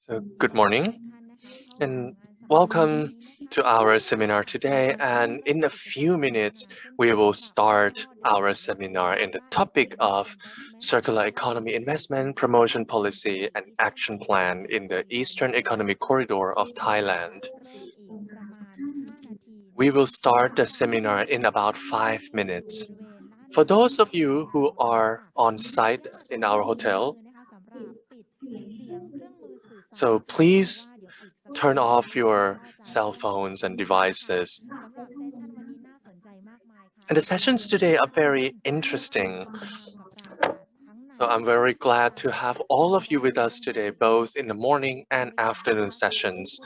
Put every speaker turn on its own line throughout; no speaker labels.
So, good morning and welcome to our seminar today. And in a few minutes, we will start our seminar in the topic of circular economy investment, promotion policy, and action plan in the Eastern Economic Corridor of Thailand. We will start the seminar in about 5 minutes. For those of you who are on site in our hotel, so please turn off your cell phones and devices. And the sessions today are very interesting. So I'm very glad to have all of you with us today, both in the morning and afternoon sessions.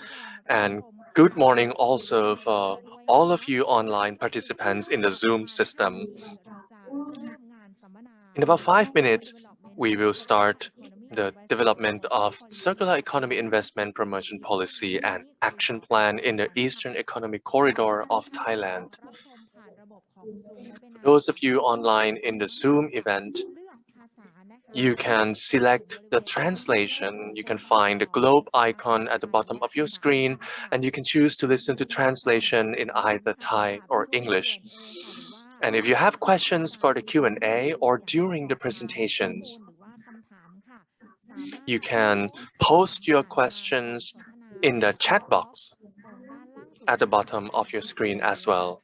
And good morning also for all of you online participants in the Zoom system. In about 5 minutes, we will start the development of circular economy investment promotion policy and action plan in the Eastern Economic Corridor of Thailand. For those of you online in the Zoom event, you can select the translation. You can find the globe icon at the bottom of your screen, and you can choose to listen to translation in either Thai or English. And if you have questions for the Q&A or during the presentations, you can post your questions in the chat box at the bottom of your screen as well.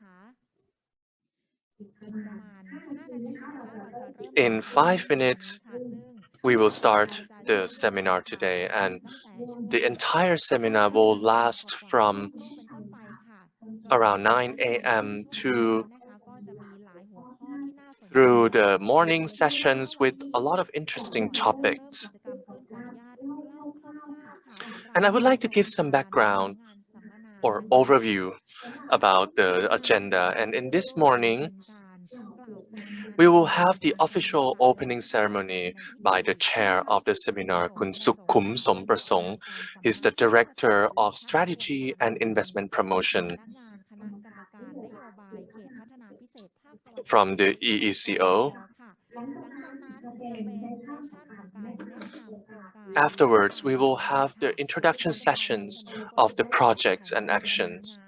In 5 minutes, we will start the seminar today, and the entire seminar will last from around 9 a.m. to through the morning sessions with a lot of interesting topics. And I would like to give some background or overview about the agenda. And in this morning, we will have the official opening ceremony by the chair of the seminar, Kun Sukkum Somprasong. He's the Director of Strategy and Investment Promotion from the EECO. Afterwards, we will have the introduction sessions of the projects and actions,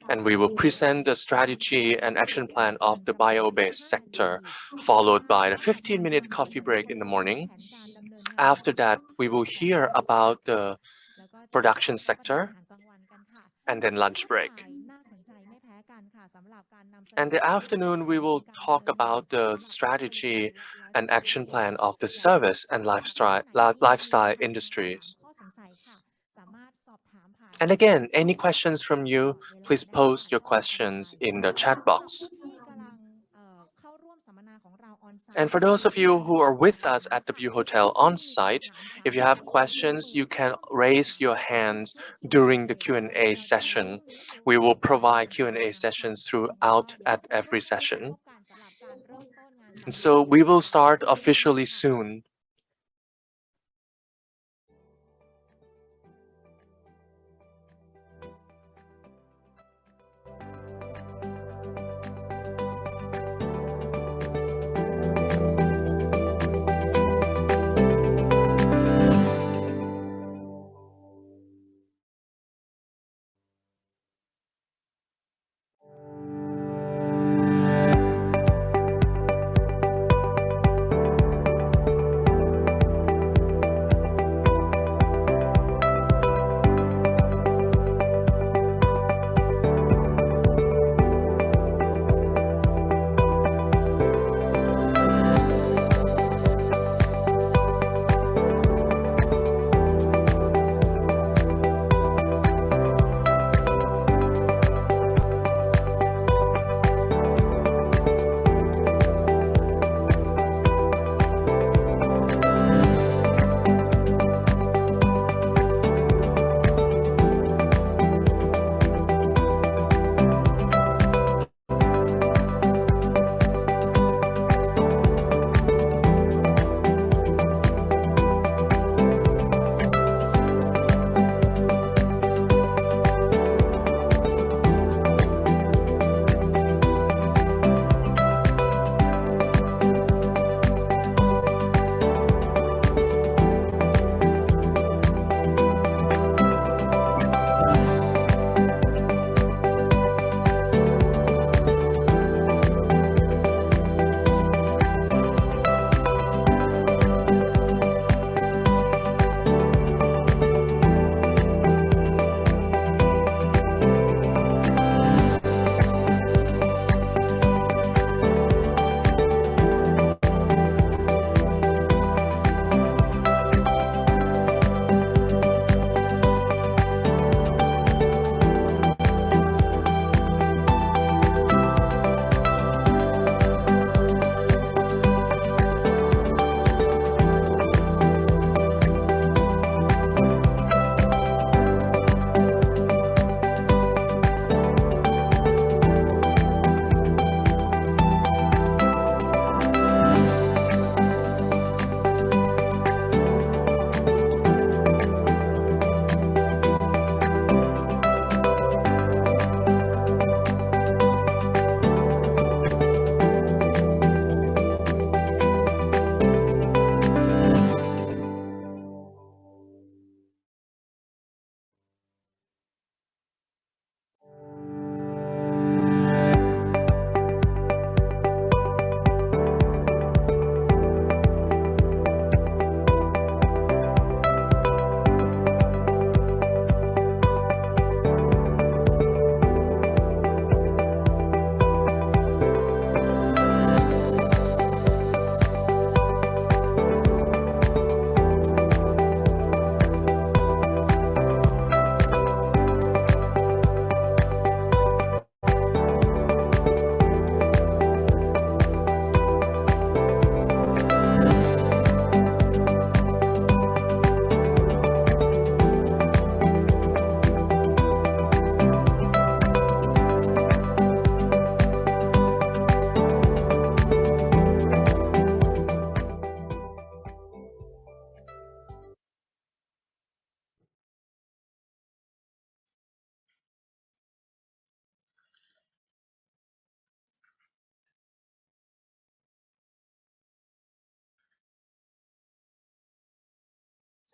and we will present the strategy and action plan of the bio-based sector, followed by a 15-minute coffee break in the morning. After that, we will hear about the production sector and then lunch break. And the afternoon, we will talk about the strategy and action plan of the service and lifestyle industries. And again, any questions from you, please post your questions in the chat box. And for those of you who are with us at the View Hotel on site, if you have questions, you can raise your hands during the Q&A session. We will provide Q&A sessions throughout at every session. And so we will start officially soon.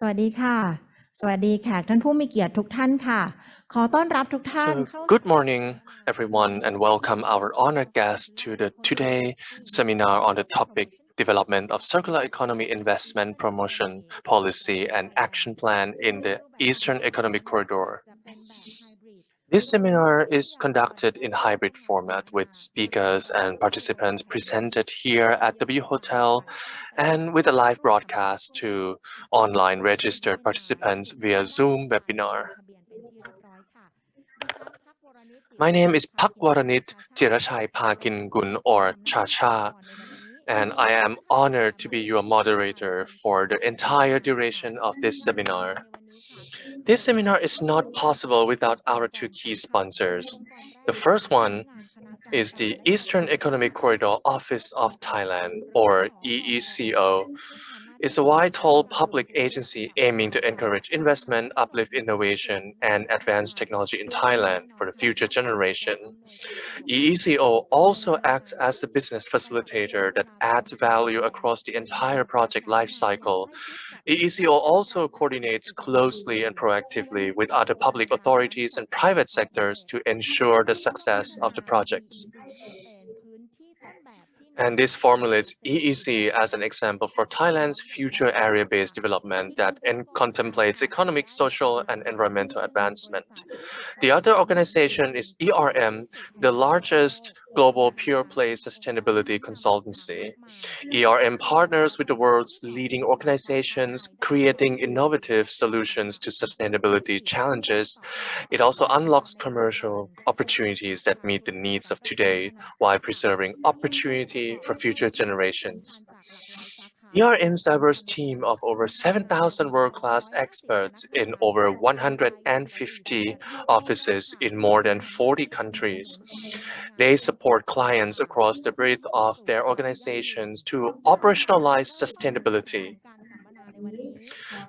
สวัสดีค่ะสวัสดีแขกท่านผู้มีเกียรติทุกท่านค่ะขอต้อนรับทุกท่าน
So, good morning, everyone, and welcome our honored guests to the today seminar on the topic Development of Circular Economy Investment Promotion Policy and Action Plan in the Eastern Economic Corridor. This seminar is conducted in hybrid format with speakers and participants presented here at W Hotel and with a live broadcast to online registered participants via Zoom webinar. My name is Pak Waranit Jirachai Pakingun or Chacha, and I am honored to be your moderator for the entire duration of this seminar. This seminar is not possible without our two key sponsors. The first one is the Eastern Economic Corridor Office of Thailand, or EECO. It's a vital public agency aiming to encourage investment, uplift innovation, and advance technology in Thailand for the future generation. EECO also acts as the business facilitator that adds value across the entire project lifecycle. EECO also coordinates closely and proactively with other public authorities and private sectors to ensure the success of the projects. And this formulates EEC as an example for Thailand's future area-based development that contemplates economic, social, and environmental advancement. The other organization is ERM, the largest global pure-play sustainability consultancy. ERM partners with the world's leading organizations, creating innovative solutions to sustainability challenges. It also unlocks commercial opportunities that meet the needs of today while preserving opportunity for future generations. ERM's diverse team of over 7,000 world-class experts in over 150 offices in more than 40 countries. They support clients across the breadth of their organizations to operationalize sustainability.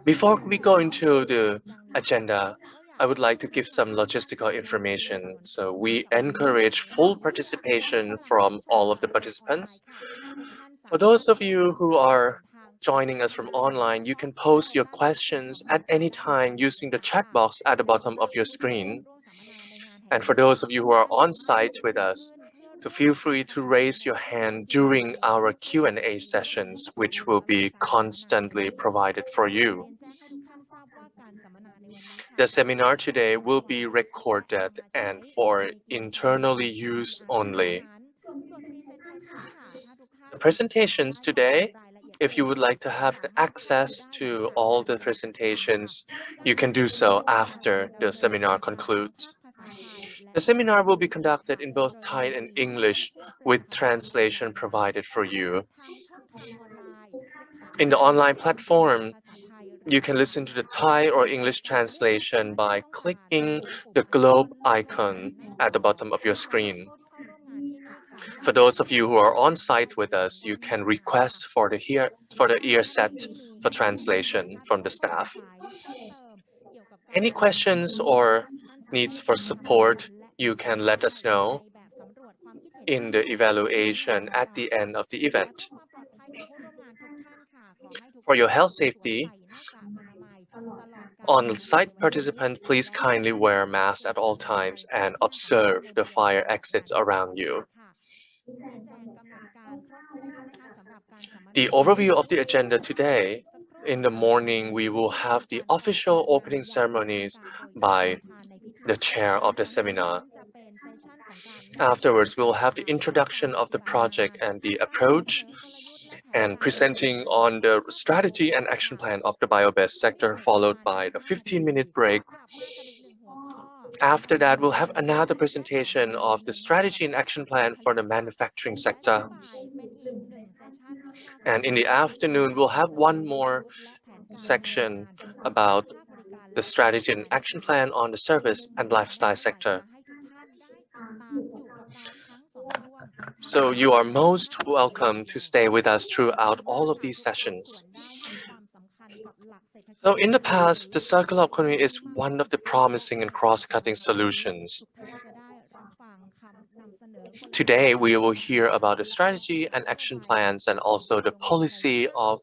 Before we go into the agenda, I would like to give some logistical information. So we encourage full participation from all of the participants. For those of you who are joining us from online, you can post your questions at any time using the chat box at the bottom of your screen. And for those of you who are on site with us, to feel free to raise your hand during our Q&A sessions, which will be constantly provided for you. The seminar today will be recorded and for internally use only. The presentations today, if you would like to have access to all the presentations, you can do so after the seminar concludes. The seminar will be conducted in both Thai and English with translation provided for you. In the online platform, you can listen to the Thai or English translation by clicking the globe icon at the bottom of your screen. For those of you who are on site with us, you can request for the ear set for translation from the staff. Any questions or needs for support, you can let us know in the evaluation at the end of the event. For your health safety, on-site participants, please kindly wear masks at all times and observe the fire exits around you. The overview of the agenda today. In the morning, we will have the official opening ceremonies by the chair of the seminar. Afterwards, we'll have the introduction of the project and the approach, and presenting on the strategy and action plan of the bio-based sector, followed by the 15-minute break. After that, we'll have another presentation of the strategy and action plan for the manufacturing sector. And in the afternoon, we'll have one more section about the strategy and action plan on the service and lifestyle sector. So you are most welcome to stay with us throughout all of these sessions. So in the past, the circular economy is one of the promising and cross-cutting solutions. Today, we will hear about the strategy and action plans and also the policy of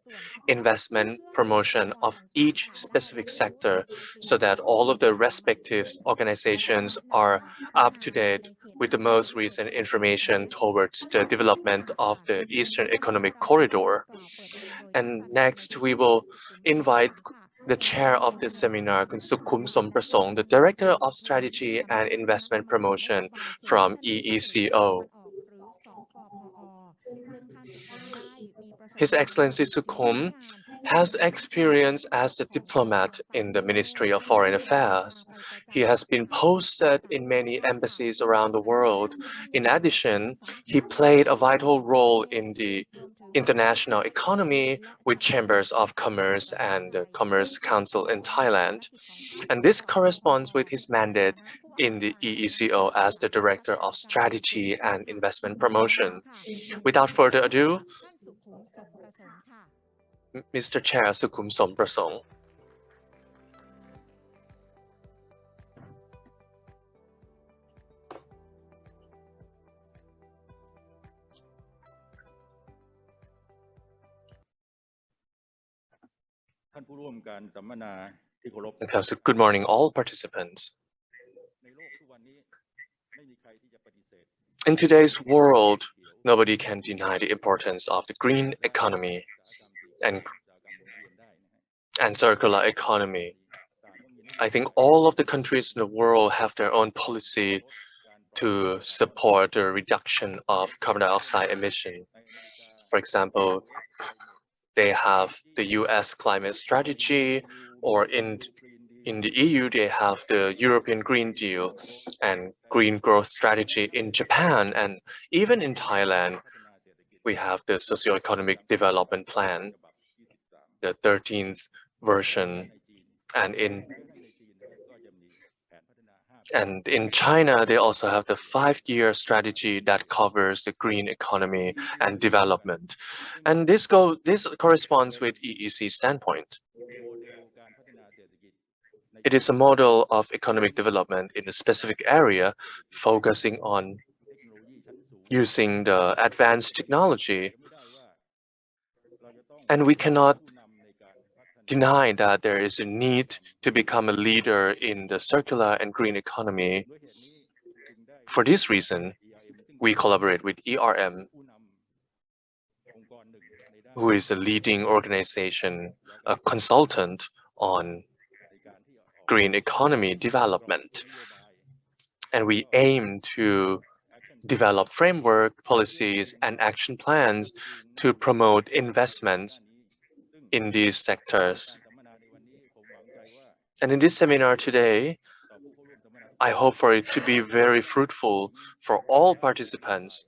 investment promotion of each specific sector so that all of the respective organizations are up to date with the most recent information towards the development of the Eastern Economic Corridor. And next, we will invite the chair of this seminar, Kun Sukhum Somprasong, the Director of Strategy and Investment Promotion from EECO. His Excellency Sukhum has experience as a diplomat in the Ministry of Foreign Affairs. He has been posted in many embassies around the world. In addition, he played a vital role in the international economy with chambers of commerce and the Commerce Council in Thailand. And this corresponds with his mandate in the EECO as the Director of Strategy and Investment Promotion. Without further ado, Mr. Chair Sukhum Somprasong. Okay, so good morning, all participants. In today's world, nobody can deny the importance of the green economy and circular economy. I think all of the countries in the world have their own policy to support the reduction of carbon dioxide emission. For example, they have the US climate strategy, or in the EU, they have the European Green Deal and green growth strategy in Japan, and even in Thailand, we have the socio-economic development plan, the 13th version, and in China, they also have the 5-year strategy that covers the green economy and development. And this corresponds with EEC standpoint. It is a model of economic development in a specific area, focusing on using the advanced technology. And we cannot deny that there is a need to become a leader in the circular and green economy. For this reason, we collaborate with ERM, who is a leading organization, a consultant on green economy development. And we aim to develop framework, policies, and action plans to promote investments in these sectors. And in this seminar today, I hope for it to be very fruitful for all participants.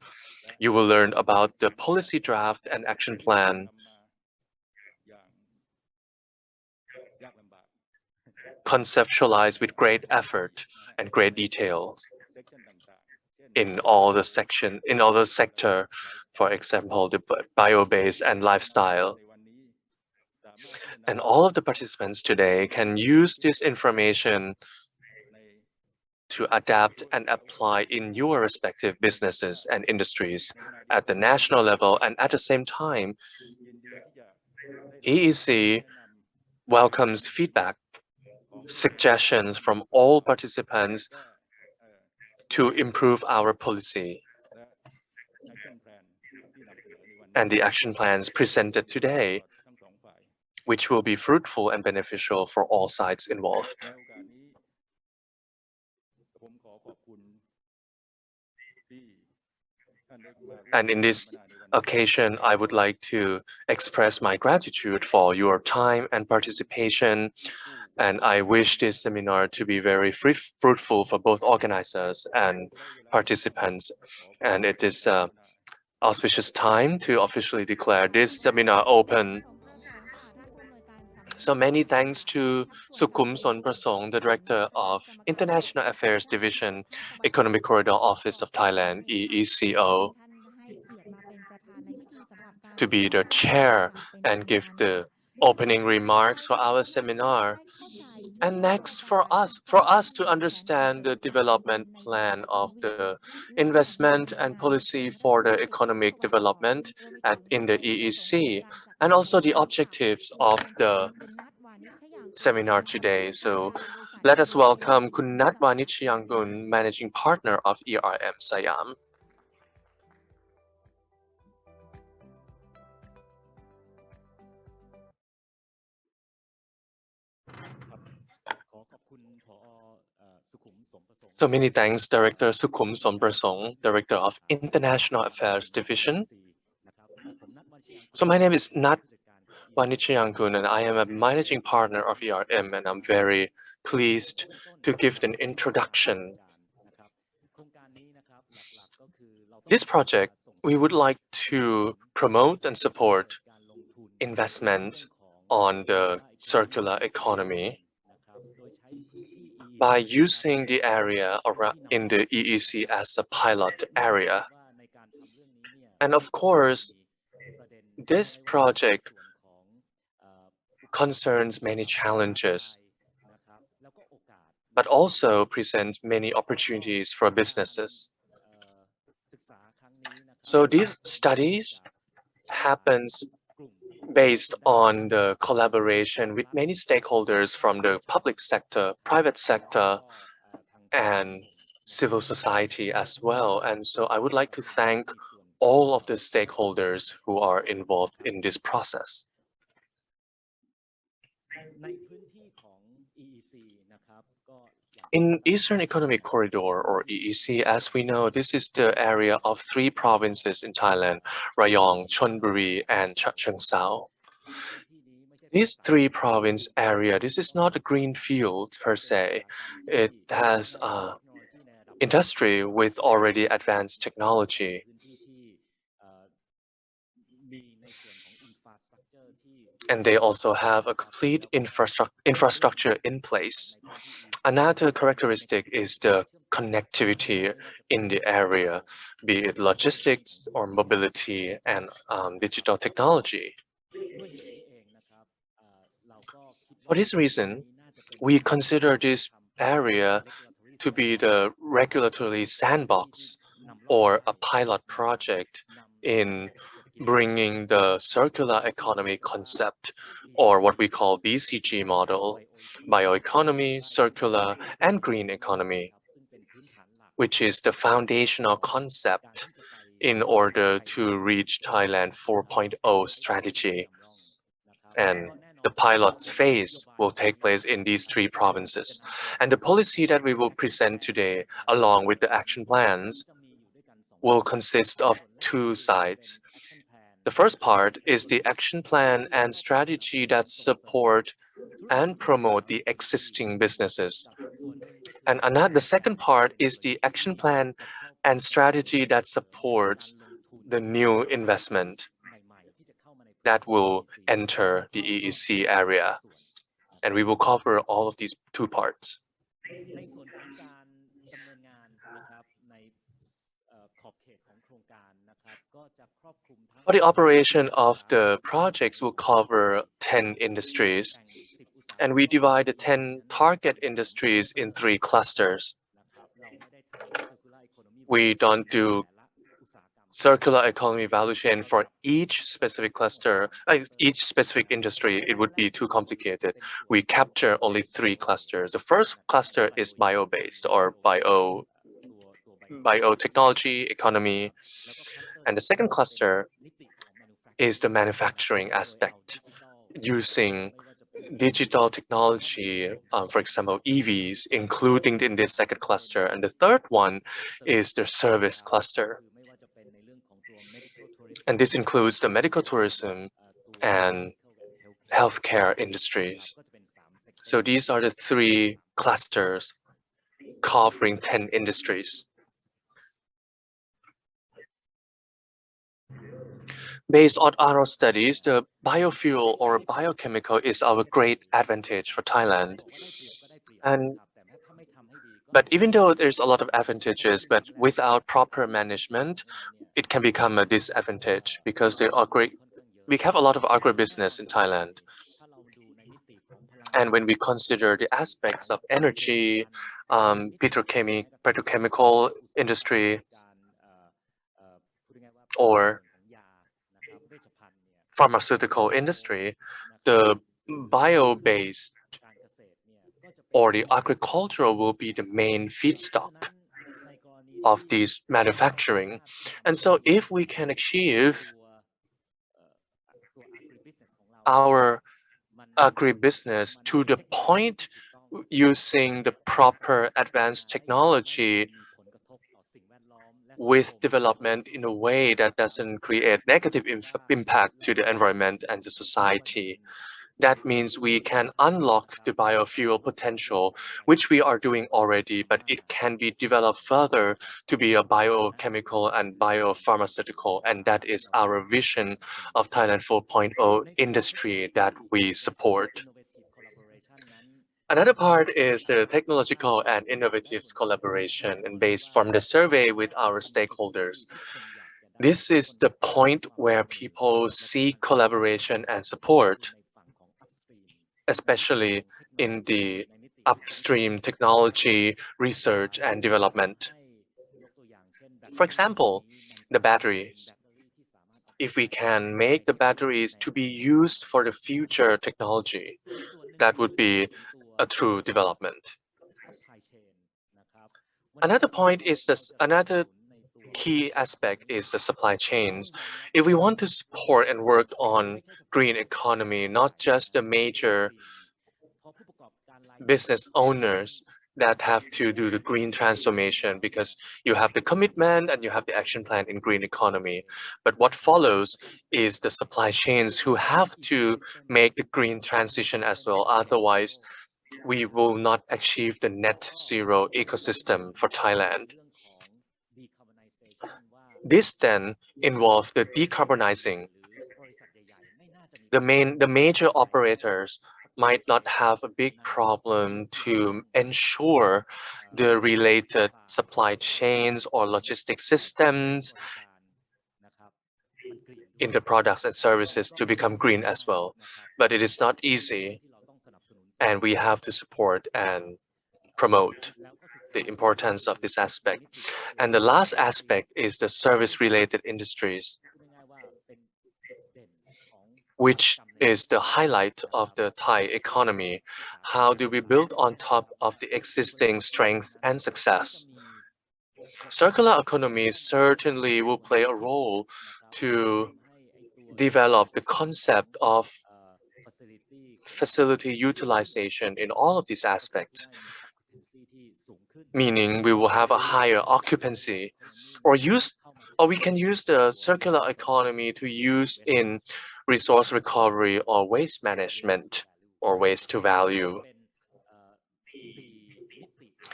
You will learn about the policy draft and action plan, conceptualized with great effort and great detail in all the sector, for example, the bio-based and lifestyle. And all of the participants today can use this information to adapt and apply in your respective businesses and industries at the national level. And at the same time, EEC welcomes feedback, suggestions from all participants to improve our policy. And the action plans presented today, which will be fruitful and beneficial for all sides involved. And in this occasion, I would like to express my gratitude for your time and participation. And I wish this seminar to be very fruitful for both organizers and participants. And it is an auspicious time to officially declare this seminar open. So many thanks to Sukhum Somprasong, the Director of International Affairs Division, Economic Corridor Office of Thailand, EECO, to be the chair and give the opening remarks for our seminar. And next, for us to understand the development plan of the investment and policy for the economic development in the EEC, and also the objectives of the seminar today. So let us welcome Kun Nat Wanichyangun, Managing Partner of ERM Siam. So many thanks, Director Sukhum Somprasong, Director of International Affairs Division. So my name is Nat Wanichyangun, and I am a managing partner of ERM, and I'm very pleased to give an introduction. This project, we would like to promote and support investment on the circular economy by using the area in the EEC as a pilot area. And of course, this project concerns many challenges, but also presents many opportunities for businesses. So these studies happens based on the collaboration with many stakeholders from the public sector, private sector, and civil society as well. And so I would like to thank all of the stakeholders who are involved in this process. In Eastern Economic Corridor, or EEC, as we know, this is the area of 3 provinces in Thailand: Rayong, Chonburi, and Chachoengsao. These 3 province area, this is not a green field per se. It has industry with already advanced technology. And they also have a complete infrastructure in place. Another characteristic is the connectivity in the area, be it logistics or mobility and digital technology. For this reason, we consider this area to be the regulatory sandbox or a pilot project in bringing the circular economy concept, or what we call BCG model, bioeconomy, circular, and green economy, which is the foundational concept in order to reach Thailand 4.0 strategy. And the pilot phase will take place in these 3 provinces. And the policy that we will present today, along with the action plans, will consist of 2 sides. The first part is the action plan and strategy that support and promote the existing businesses. And the second part is the action plan and strategy that supports the new investment that will enter the EEC area. And we will cover all of these 2 parts. For the operation of the projects will cover 10 industries, and we divide the 10 target industries in 3 clusters. We don't do circular economy value chain for each specific cluster, each specific industry. It would be too complicated. We capture only 3 clusters. The first cluster is bio-based or biotechnology economy. And the second cluster is the manufacturing aspect, using digital technology, for example, EVs, including in this second cluster. And the third one is the service cluster. And this includes the medical tourism and healthcare industries. So these are the 3 clusters covering 10 industries. Based on our studies, the biofuel or biochemical is our great advantage for Thailand. But even though there's a lot of advantages, but without proper management, it can become a disadvantage because we have a lot of agribusiness in Thailand. And when we consider the aspects of energy, petrochemical industry, or pharmaceutical industry, the bio-based or the agricultural will be the main feedstock of these manufacturing. And so if we can achieve our agribusiness to the point using the proper advanced technology with development in a way that doesn't create negative impact to the environment and the society. That means we can unlock the biofuel potential, which we are doing already, but it can be developed further to be a biochemical and biopharmaceutical, and that is our vision of Thailand 4.0 industry that we support. Another part is the technological and innovative collaboration, and based from the survey with our stakeholders. This is the point where people seek collaboration and support, especially in the upstream technology, research, and development. For example, the batteries. If we can make the batteries to be used for the future technology, that would be a true development. Another point is this, another key aspect is the supply chains. If we want to support and work on green economy, not just the major business owners that have to do the green transformation, because you have the commitment and you have the action plan in green economy. But what follows is the supply chains who have to make the green transition as well. Otherwise, we will not achieve the net zero ecosystem for Thailand. This then involves the decarbonizing. The major operators might not have a big problem to ensure the related supply chains or logistic systems in the products and services to become green as well. But it is not easy, and we have to support and promote the importance of this aspect. And the last aspect is the service-related industries, which is the highlight of the Thai economy. How do we build on top of the existing strength and success? Circular economy certainly will play a role to develop the concept of facility utilization in all of these aspects, meaning we will have a higher occupancy, or we can use the circular economy to use in resource recovery or waste management or waste to value.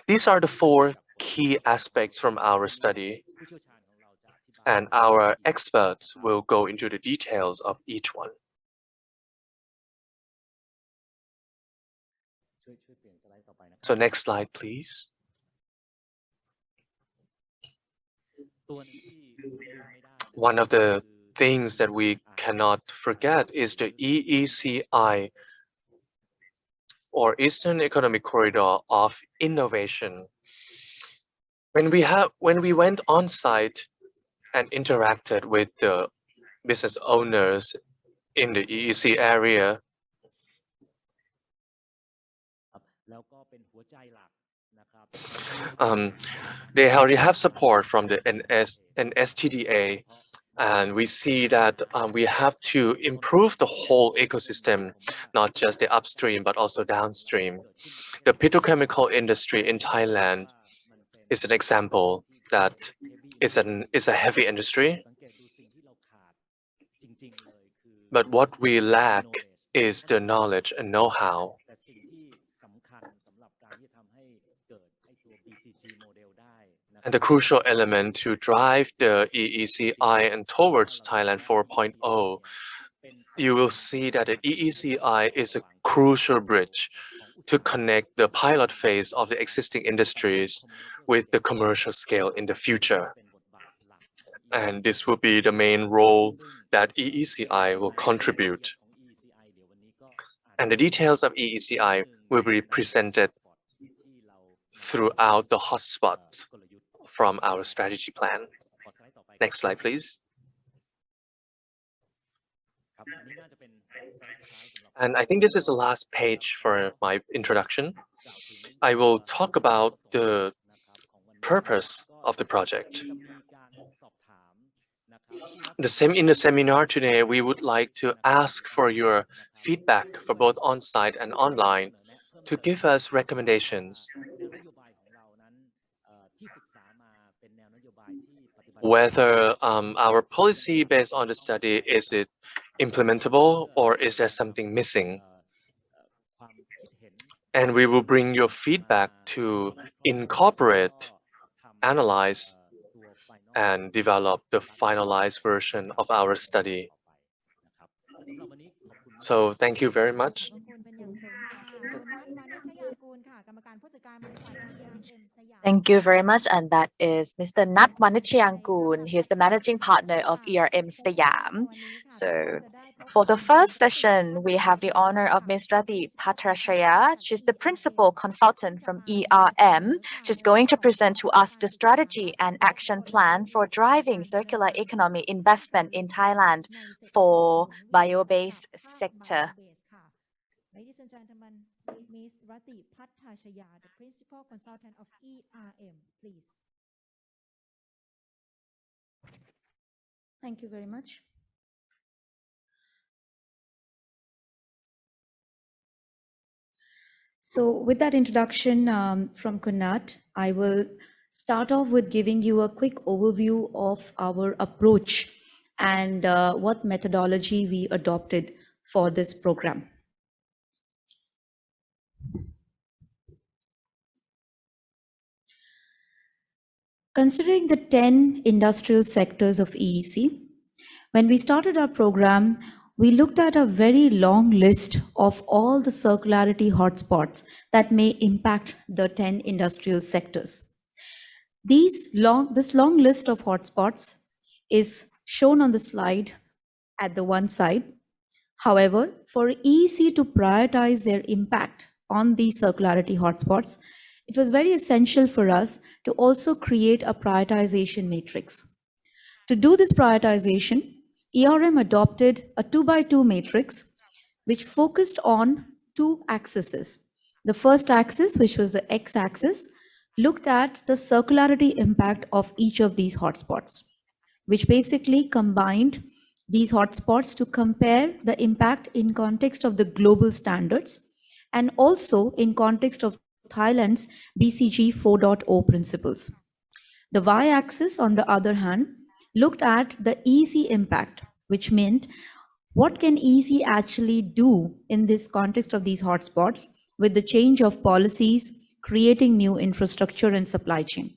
These are the four key aspects from our study, and our experts will go into the details of each one. So next slide, please. One of the things that we cannot forget is the EECI, or Eastern Economic Corridor of Innovation. When we went on site and interacted with the business owners in the EEC area, they already have support from the NSTDA, and we see that we have to improve the whole ecosystem, not just the upstream, but also downstream. The petrochemical industry in Thailand is an example that is a heavy industry. But what we lack is the knowledge and know-how. And the crucial element to drive the EECI and towards Thailand 4.0, you will see that the EECI is a crucial bridge to connect the pilot phase of the existing industries with the commercial scale in the future. And this will be the main role that EECI will contribute. And the details of EECI will be presented throughout the hotspots from our strategy plan. Next slide, please. And I think this is the last page for my introduction. I will talk about the purpose of the project. In the seminar today, we would like to ask for your feedback for both on-site and online to give us recommendations whether our policy based on the study, is it implementable or is there something missing? And we will bring your feedback to incorporate, analyze, and develop the finalized version of our study. So thank you very much.
Thank you very much. And that is Mr. Nat Manichyangoon. He is the managing partner of ERM Siam. So for the first session, we have the honor of Ms. Rati Patrashaya. She's the principal consultant from ERM. She's going to present to us the strategy and action plan for driving circular economy investment in Thailand for bio-based sector.
Ladies and gentlemen, Ms. Rati Pattachaya, the principal consultant of ERM, please.
Thank you very much. So with that introduction from Kunat, I will start off with giving you a quick overview of our approach and what methodology we adopted for this program. Considering the 10 industrial sectors of EEC, when we started our program, we looked at a very long list of all the circularity hotspots that may impact the 10 industrial sectors. This long list of hotspots is shown on the slide at the one side. However, for EEC to prioritize their impact on these circularity hotspots, it was very essential for us to also create a prioritization matrix. To do this prioritization, ERM adopted a 2x2 matrix, which focused on two axes. The first axis, which was the x-axis, looked at the circularity impact of each of these hotspots, which basically combined these hotspots to compare the impact in context of the global standards and also in context of Thailand's BCG 4.0 principles. The y-axis, on the other hand, looked at the EEC impact, which meant what can EEC actually do in this context of these hotspots with the change of policies, creating new infrastructure and supply chain.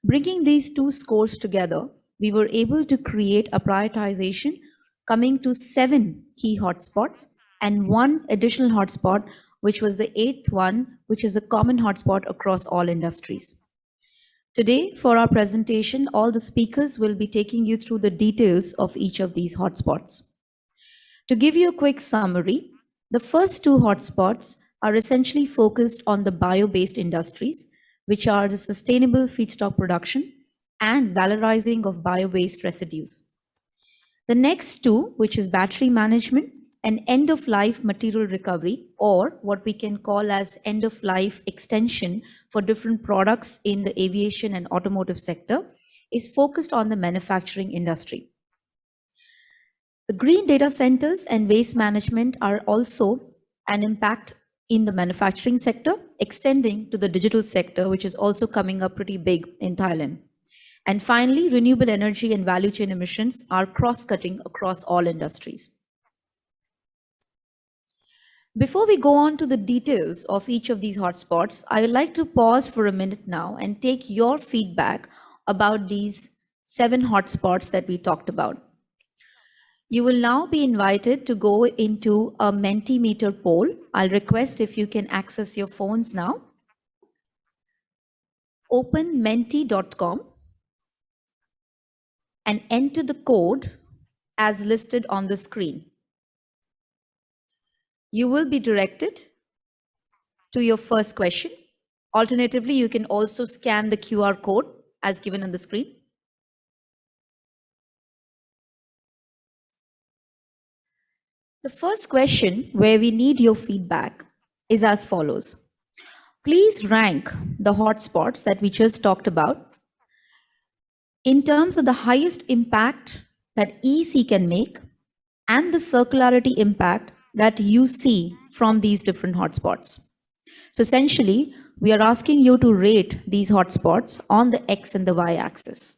Bringing these two scores together, we were able to create a prioritization coming to 7 key hotspots and 1 additional hotspot, which was the 8th one, which is a common hotspot across all industries. Today, for our presentation, all the speakers will be taking you through the details of each of these hotspots. To give you a quick summary, the first 2 hotspots are essentially focused on the bio-based industries, which are the sustainable feedstock production and valorizing of bio-based residues. The next 2, which is battery management and end-of-life material recovery, or what we can call as end-of-life extension for different products in the aviation and automotive sector, is focused on the manufacturing industry. The green data centers and waste management are also an impact in the manufacturing sector, extending to the digital sector, which is also coming up pretty big in Thailand. And finally, renewable energy and value chain emissions are cross-cutting across all industries. Before we go on to the details of each of these hotspots, I would like to pause for a minute now and take your feedback about these 7 hotspots that we talked about. You will now be invited to go into a Mentimeter poll. I'll request if you can access your phones now. Open menti.com and enter the code as listed on the screen. you will be directed to your first question. Alternatively, you can also scan the QR code as given on the screen. The first question where we need your feedback is as follows. Please rank the hotspots that we just talked about in terms of the highest impact that EEC can make and the circularity impact that you see from these different hotspots. So essentially, we are asking you to rate these hotspots on the X and the Y axis.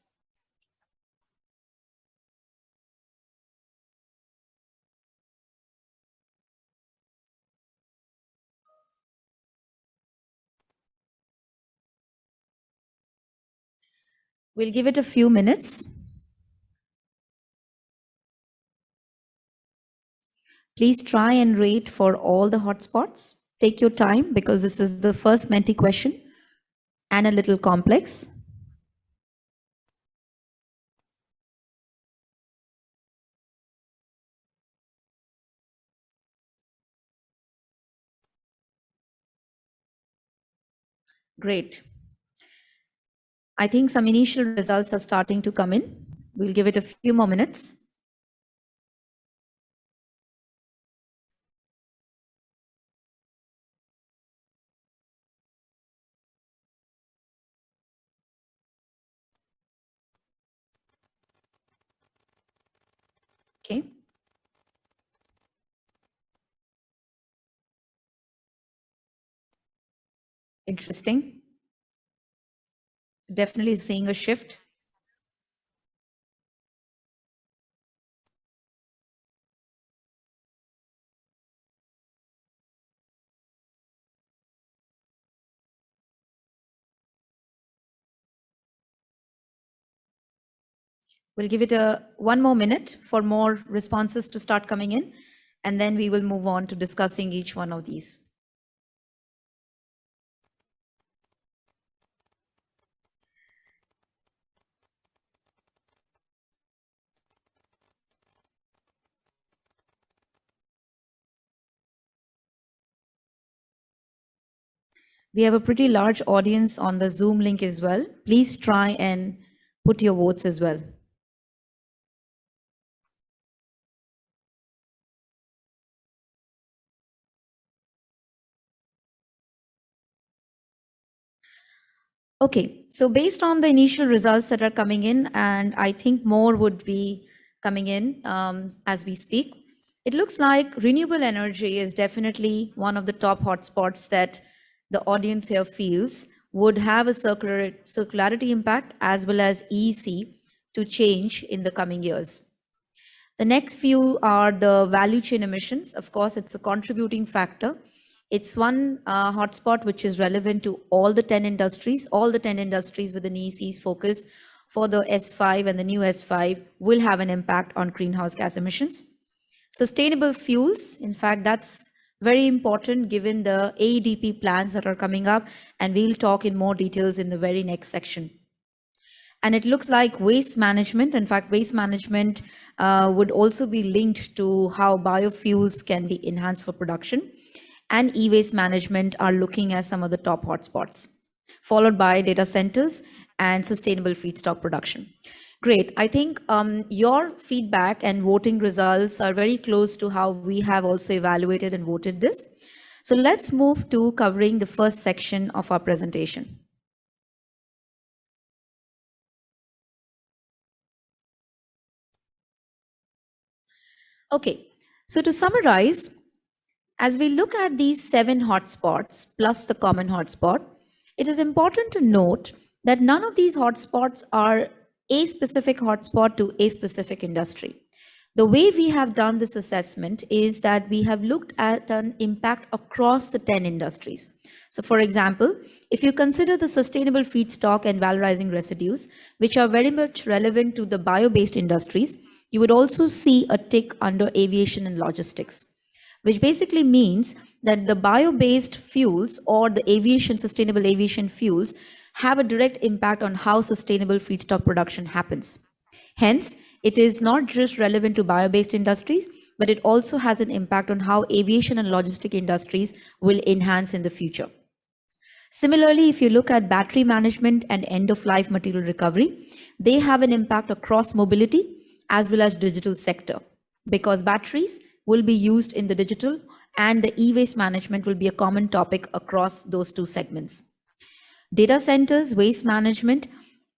We'll give it a few minutes. Please try and rate for all the hotspots. Take your time because this is the first Menti question and a little complex. Great. I think some initial results are starting to come in. We'll give it a few more minutes. Okay. Interesting. Definitely seeing a shift. We'll give it one more minute for more responses to start coming in, and then we will move on to discussing each one of these. We have a pretty large audience on the Zoom link as well. Please try and put your votes as well. Okay, so based on the initial results that are coming in, and I think more would be coming in as we speak, it looks like renewable energy is definitely one of the top hotspots that the audience here feels would have a circularity impact as well as EEC to change in the coming years. The next few are the value chain emissions. Of course, it's a contributing factor. It's one hotspot which is relevant to all the 10 industries. All the 10 industries within EEC's focus for the S5 and the new S5 will have an impact on greenhouse gas emissions. Sustainable fuels, in fact, that's very important given the AEDP plans that are coming up, and we'll talk in more details in the very next section. And it looks like waste management. In fact, waste management would also be linked to how biofuels can be enhanced for production. And e-waste management are looking at some of the top hotspots, followed by data centers and sustainable feedstock production. Great. I think your feedback and voting results are very close to how we have also evaluated and voted this. So let's move to covering the first section of our presentation. Okay, so to summarize, as we look at these 7 hotspots plus the common hotspot, it is important to note that none of these hotspots are a specific hotspot to a specific industry. The way we have done this assessment is that we have looked at an impact across the 10 industries. So for example, if you consider the sustainable feedstock and valorizing residues, which are very much relevant to the bio-based industries, you would also see a tick under aviation and logistics, which basically means that the bio-based fuels or the sustainable aviation fuels have a direct impact on how sustainable feedstock production happens. Hence, it is not just relevant to bio-based industries, but it also has an impact on how aviation and logistic industries will enhance in the future. Similarly, if you look at battery management and end-of-life material recovery, they have an impact across mobility as well as digital sector, because batteries will be used in the digital and the e-waste management will be a common topic across those two segments. Data centers, waste management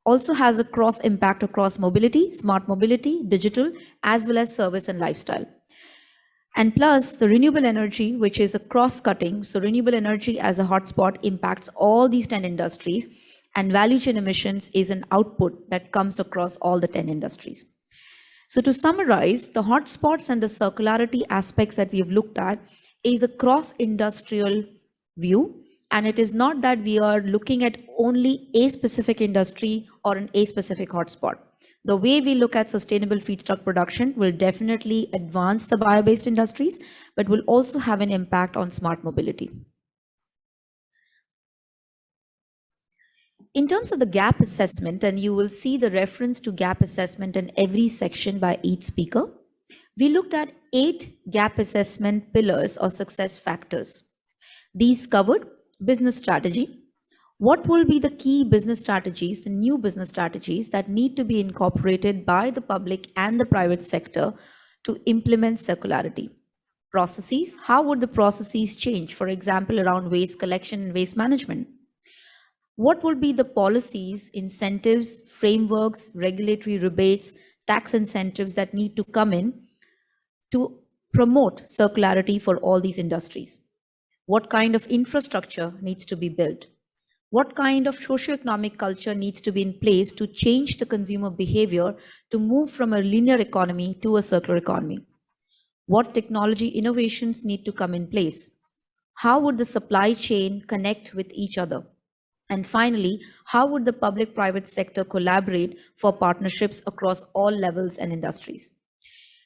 also has a cross impact across mobility, smart mobility, digital, as well as service and lifestyle. And plus the renewable energy, which is a cross-cutting. So renewable energy as a hotspot impacts all these 10 industries, and value chain emissions is an output that comes across all the 10 industries. So to summarize, the hotspots and the circularity aspects that we've looked at is a cross-industrial view. And it is not that we are looking at only a specific industry or a specific hotspot. The way we look at sustainable feedstock production will definitely advance the bio-based industries, but will also have an impact on smart mobility. In terms of the gap assessment, and you will see the reference to gap assessment in every section by each speaker, we looked at 8 gap assessment pillars or success factors. These covered business strategy. What will be the key business strategies, the new business strategies that need to be incorporated by the public and the private sector to implement circularity? Processes, how would the processes change, for example, around waste collection and waste management? What will be the policies, incentives, frameworks, regulatory rebates, tax incentives that need to come in to promote circularity for all these industries? What kind of infrastructure needs to be built? What kind of socioeconomic culture needs to be in place to change the consumer behavior to move from a linear economy to a circular economy? What technology innovations need to come in place? How would the supply chain connect with each other? And finally, how would the public-private sector collaborate for partnerships across all levels and industries?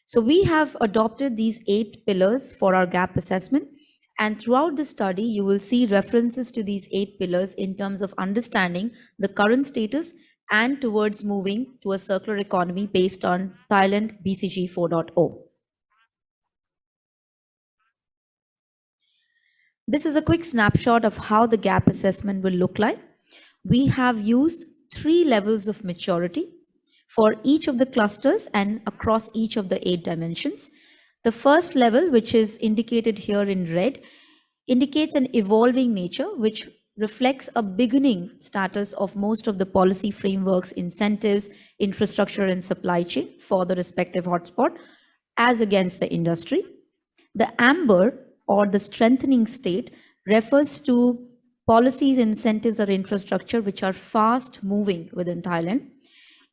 So we have adopted these 8 pillars for our gap assessment. And throughout the study, you will see references to these 8 pillars in terms of understanding the current status and towards moving to a circular economy based on Thailand BCG 4.0. This is a quick snapshot of how the gap assessment will look like. We have used 3 levels of maturity for each of the clusters and across each of the 8 dimensions. The first level, which is indicated here in red, indicates an evolving nature, which reflects a beginning status of most of the policy frameworks, incentives, infrastructure, and supply chain for the respective hotspot as against the industry. The amber, or the strengthening state, refers to policies, incentives, or infrastructure which are fast moving within Thailand.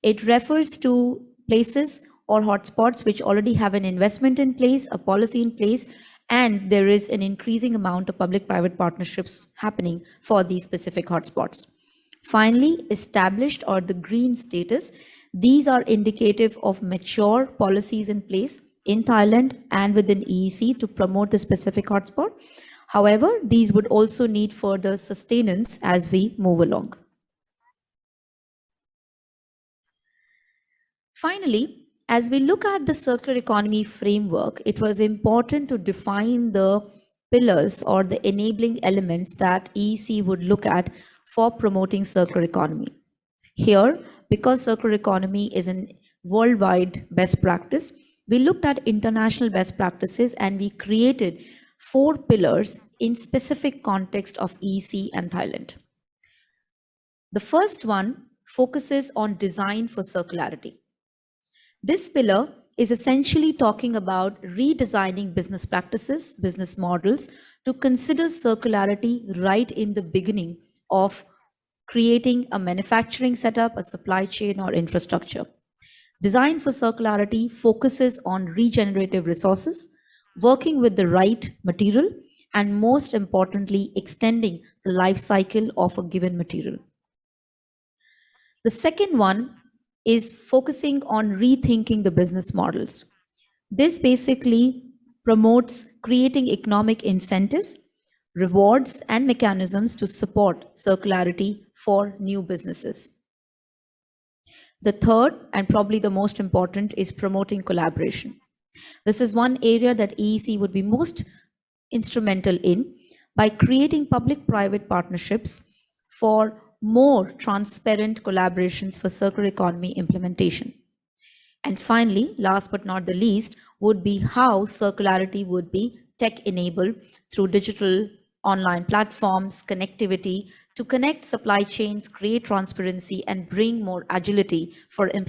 It refers to places or hotspots which already have an investment in place, a policy in place, and there is an increasing amount of public-private partnerships happening for these specific hotspots. Finally, established or the green status, these are indicative of mature policies in place in Thailand and within EEC to promote the specific hotspot. However, these would also need further sustenance as we move along. Finally, as we look at the circular economy framework, it was important to define the pillars or the enabling elements that EEC would look at for promoting circular economy. Here, because circular economy is a worldwide best practice, we looked at international best practices and we created 4 pillars in specific context of EEC and Thailand. The first one focuses on design for circularity. This pillar is essentially talking about redesigning business practices, business models to consider circularity right in the beginning of creating a manufacturing setup, a supply chain, or infrastructure. Design for circularity focuses on regenerative resources, working with the right material, and most importantly, extending the life cycle of a given material. The second one is focusing on rethinking the business models. This basically promotes creating economic incentives, rewards, and mechanisms to support circularity for new businesses. The third, and probably the most important, is promoting collaboration. This is one area that EEC would be most instrumental in by creating public-private partnerships for more transparent collaborations for circular economy implementation. And finally, last but not the least, would be how circularity would be tech-enabled through digital online platforms, connectivity to connect supply chains, create transparency, and bring more agility for implementation